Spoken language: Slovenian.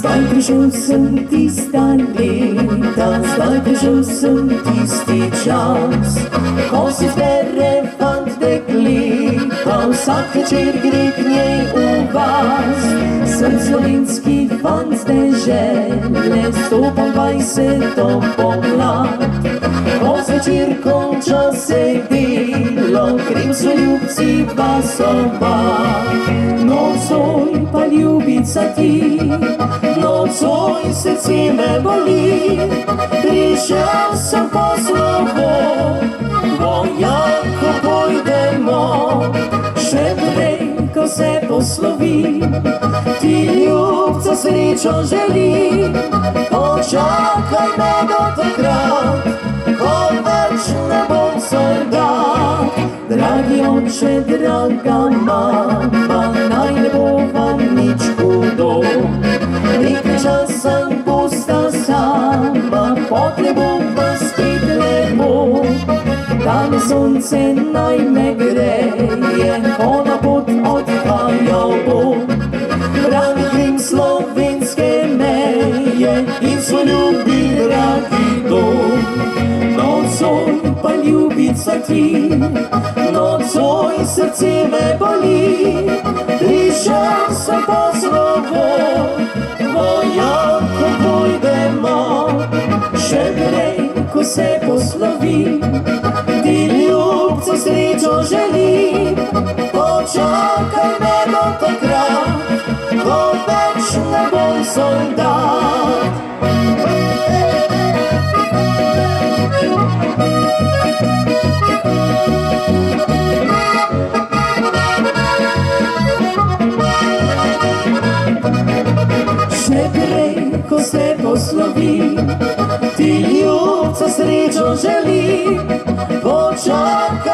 Zdaj prišel sem tista leta, zdaj prišel sem tisti čas, ko si zbere fant dekleta, vsak večer gre k njej v vas. Sem slovenski fant z dežele, stopam 20 pomlad, ko zvečer konča se delo, grem s ljubci vas oba. Nocoj pa ljubica ti, nocoj srce me boli, prišel sem po slovo, vojako pojdemo. Še prej, ko se poslovim, ti ljubca srečo želim, počakaj me do takrat, ko več ne bom soldat. Dragi oče, draga mama, naj ne bo vam nič hudo, nekaj časa bosta sama, potem bo pa spet lepo. Danes sonce naj me greje, ko na pot odhajal bom, branim slovenske meje in svoj ljubi dragi dom. Nocoj pa ljubica ti, nocoj srce me boli, prišel sem po slovo, vojako pojdemo. Še prej, ko se poslovim, ti ljubca srečo želim, počakaj me do takrat, ko več ne bom soldat. Še prej, ko se poslovim, ti ljubca srečo želim, počakaj